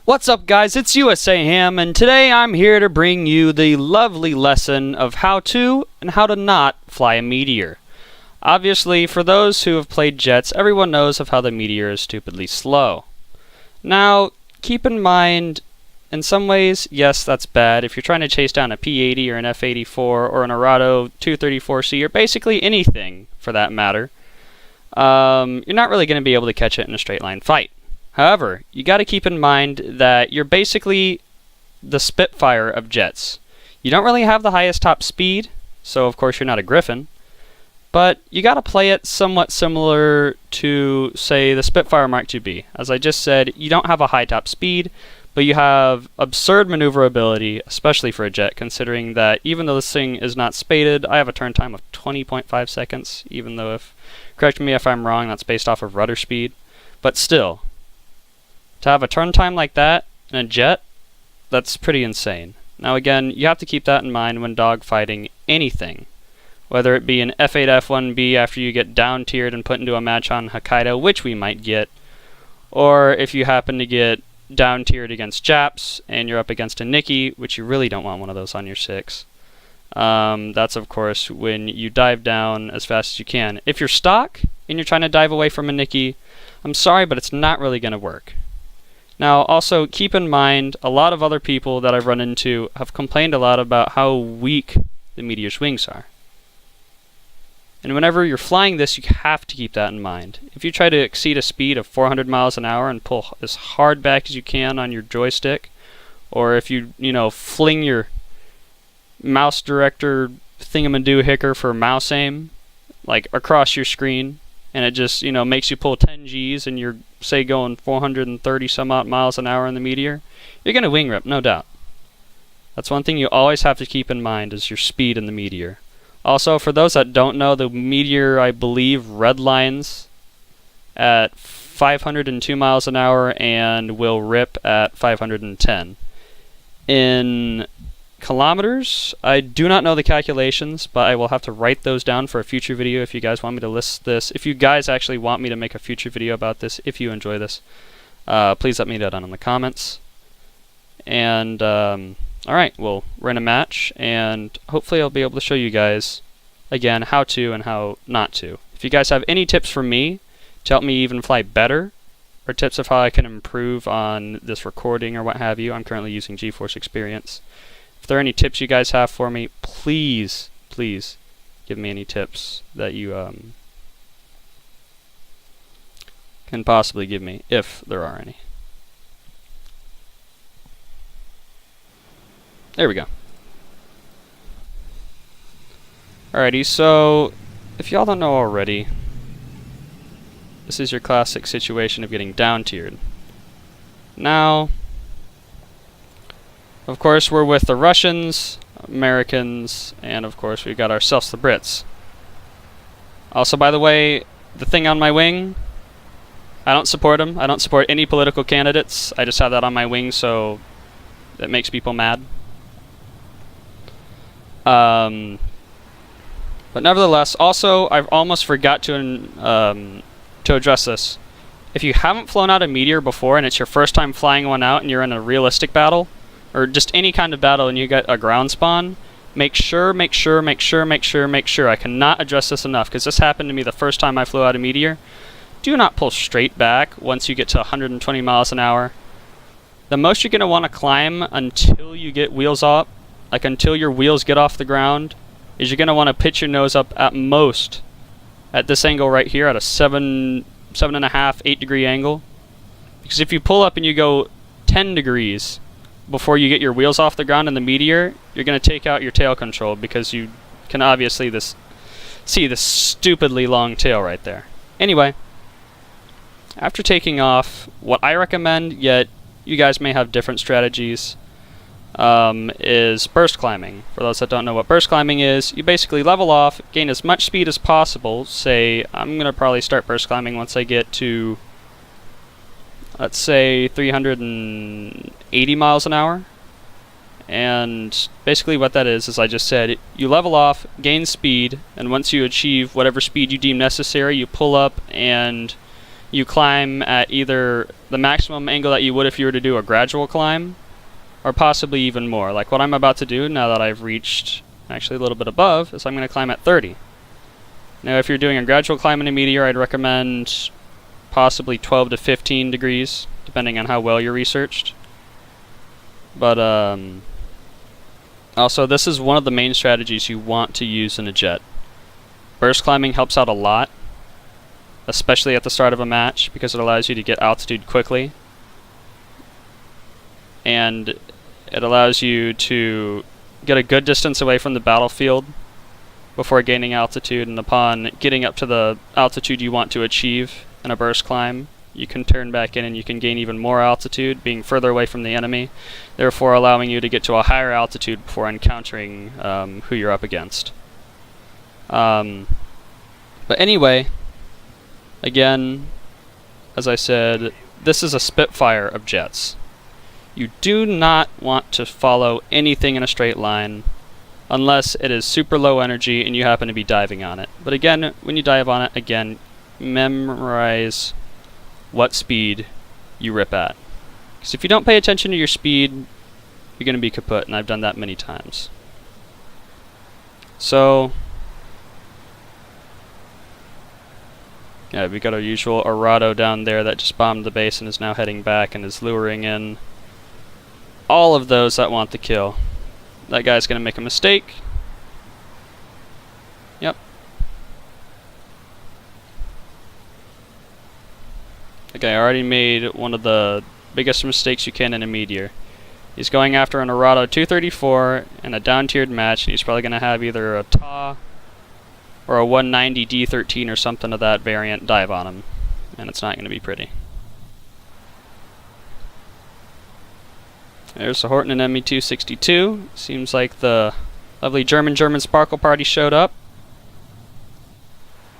What's up, guys? It's USA Ham, and today I'm here to bring you the lovely lesson of how to and how to not fly a Meteor. Obviously, for those who have played jets, everyone knows of how the Meteor is stupidly slow. Now, keep in mind, in some ways, yes, that's bad. If you're trying to chase down a P-80 or an F-84 or an Arado 234C or basically anything for that matter, you're not really going to be able to catch it in a straight line fight. However, you got to keep in mind that you're basically the Spitfire of jets. You don't really have the highest top speed, so of course you're not a Griffin, but you got to play it somewhat similar to, say, the Spitfire Mark IIB. As I just said, you don't have a high top speed, but you have absurd maneuverability, especially for a jet, considering that even though this thing is not spaded, I have a turn time of 20.5 seconds, even though, correct me if I'm wrong, that's based off of rudder speed. But still, to have a turn time like that in a jet, that's pretty insane. Now again, you have to keep that in mind when dogfighting anything. Whether it be an F8 F1B after you get down tiered and put into a match on Hokkaido, which we might get, or if you happen to get down tiered against Japs and you're up against a Nikki, which you really don't want one of those on your 6. That's of course when you dive down as fast as you can. If you're stock and you're trying to dive away from a Nikki, I'm sorry, but it's not really going to work. Now, also, keep in mind, a lot of other people that I've run into have complained a lot about how weak the Meteor's wings are. And whenever you're flying this, you have to keep that in mind. If you try to exceed a speed of 400 miles an hour and pull as hard back as you can on your joystick, or if you, fling your mouse director thingamadoo-hicker for mouse aim, like across your screen, and it just, makes you pull 10 Gs and you're, say, going 430 some odd miles an hour in the Meteor, you're going to wing rip, no doubt. That's one thing you always have to keep in mind is your speed in the Meteor. Also, for those that don't know, the Meteor, I believe, redlines at 502 miles an hour and will rip at 510. In kilometers, I do not know the calculations, but I will have to write those down for a future video if you guys want me to list this. If you guys actually want me to make a future video about this, if you enjoy this, please let me know down in the comments. And alright, well, we're in a match, and hopefully I'll be able to show you guys again how to and how not to. If you guys have any tips for me to help me even fly better, or tips of how I can improve on this recording or what have you, I'm currently using GeForce Experience. If there are any tips you guys have for me, please give me any tips that you can possibly give me, if there are any. There we go. Alrighty, so if y'all don't know already, this is your classic situation of getting down tiered. Now, of course, we're with the Russians, Americans, and of course we've got ourselves the Brits. Also, by the way, the thing on my wing, I don't support them. I don't support any political candidates. I just have that on my wing, so that makes people mad. But nevertheless, also, I've almost forgot to address this. If you haven't flown out a Meteor before and it's your first time flying one out and you're in a realistic battle, or just any kind of battle and you get a ground spawn, make sure, I cannot address this enough, because this happened to me the first time I flew out a Meteor. Do not pull straight back once you get to 120 miles an hour. The most you're going to want to climb until you get wheels up, like until your wheels get off the ground, is you're going to want to pitch your nose up at most at this angle right here at a 7.5, 8 degree angle. Because if you pull up and you go 10 degrees before you get your wheels off the ground in the Meteor, you're going to take out your tail control, because you can obviously see this stupidly long tail right there. Anyway, after taking off, what I recommend, yet you guys may have different strategies, is burst climbing. For those that don't know what burst climbing is, you basically level off, gain as much speed as possible. Say, I'm going to probably start burst climbing once I get to, let's say, 380 miles an hour. And basically what that is, as I just said, you level off, gain speed, and once you achieve whatever speed you deem necessary, you pull up and you climb at either the maximum angle that you would if you were to do a gradual climb, or possibly even more. Like what I'm about to do now that I've reached actually a little bit above is I'm going to climb at 30. Now if you're doing a gradual climb in a meteor, I'd recommend possibly 12 to 15 degrees, depending on how well you're researched. But also this is one of the main strategies you want to use in a jet. Burst climbing helps out a lot, especially at the start of a match, because it allows you to get altitude quickly. And it allows you to get a good distance away from the battlefield before gaining altitude, and upon getting up to the altitude you want to achieve in a burst climb, you can turn back in and you can gain even more altitude, being further away from the enemy, therefore allowing you to get to a higher altitude before encountering who you're up against. But anyway, again, as I said, this is a Spitfire of jets. You do not want to follow anything in a straight line unless it is super low energy and you happen to be diving on it. But again, when you dive on it, again, memorize what speed you rip at. Because if you don't pay attention to your speed, you're going to be kaput, and I've done that many times. So, yeah, we got our usual Arado down there that just bombed the base and is now heading back and is luring in all of those that want the kill. That guy's going to make a mistake. Yep. The guy already made one of the biggest mistakes you can in a meteor. He's going after an Arado 234 in a down-tiered match, and he's probably going to have either a TA or a 190 D13 or something of that variant dive on him, and it's not going to be pretty. There's the Horton and ME262. Seems like the lovely German Sparkle Party showed up.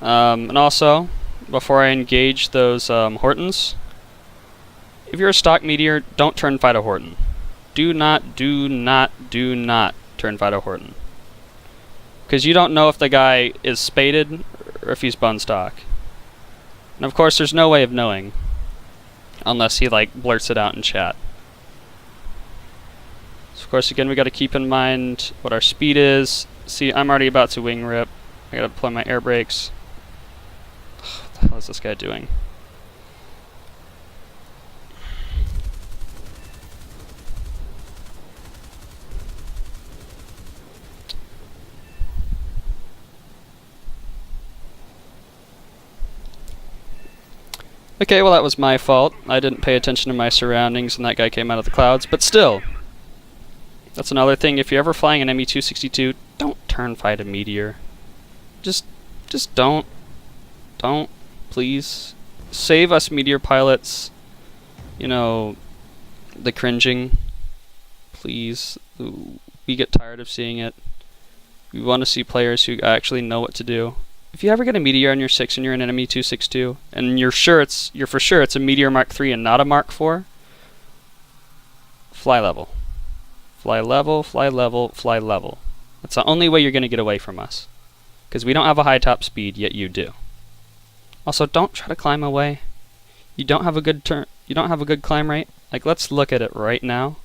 And also, before I engage those Hortons, if you're a stock meteor, don't turn fight a Horton. Do not turn fight a Horton. Because you don't know if the guy is spaded or if he's bun stock. And of course, there's no way of knowing unless he like blurts it out in chat. So of course, again, we got to keep in mind what our speed is. See, I'm already about to wing rip. I got to apply my air brakes. What the hell is this guy doing? Okay, well that was my fault. I didn't pay attention to my surroundings and that guy came out of the clouds, but still. That's another thing, if you're ever flying an ME262, don't turn fight a meteor. Just don't. Don't, please. Save us meteor pilots, you know, the cringing. Please. We get tired of seeing it. We want to see players who actually know what to do. If you ever get a meteor on your 6 and you're in an ME262, and you're for sure it's a Meteor Mark 3 and not a Mark 4, fly level. Fly level, fly level, fly level. That's the only way you're going to get away from us. Because we don't have a high top speed, yet you do. Also, don't try to climb away. You don't have a good climb rate. Like, let's look at it right now.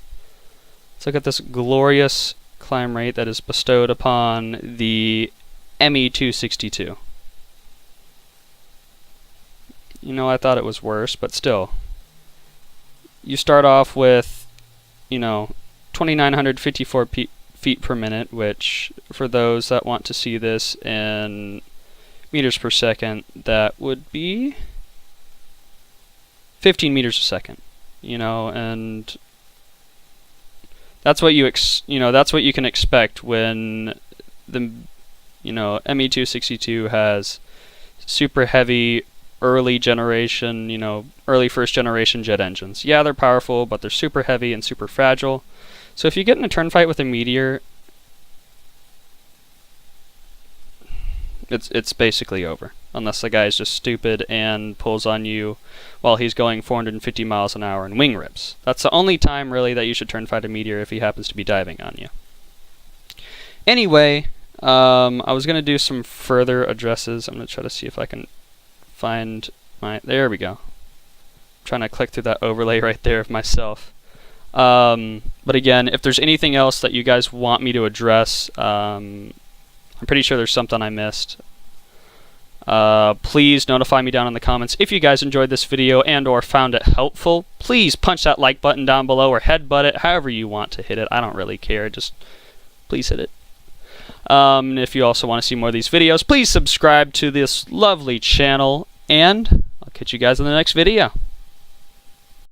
Let's look at this glorious climb rate that is bestowed upon the ME262. You know, I thought it was worse, but still. You start off with, you know, 2,954 feet per minute, which, for those that want to see this in meters per second, that would be 15 meters a second. You know, and that's what that's what you can expect when the ME262 has super heavy early generation, early first generation jet engines. Yeah, they're powerful, but they're super heavy and super fragile. So if you get in a turn fight with a Meteor, it's basically over. Unless the guy is just stupid and pulls on you while he's going 450 miles an hour and wing rips. That's the only time, really, that you should turn fight a Meteor, if he happens to be diving on you. Anyway, I was going to do some further addresses. I'm going to try to see if I can find Alright, there we go. I'm trying to click through that overlay right there of myself. But again, if there's anything else that you guys want me to address, I'm pretty sure there's something I missed. Please notify me down in the comments if you guys enjoyed this video and or found it helpful. Please punch that like button down below or headbutt it, however you want to hit it. I don't really care, just please hit it. And if you also want to see more of these videos, please subscribe to this lovely channel, and I'll catch you guys in the next video.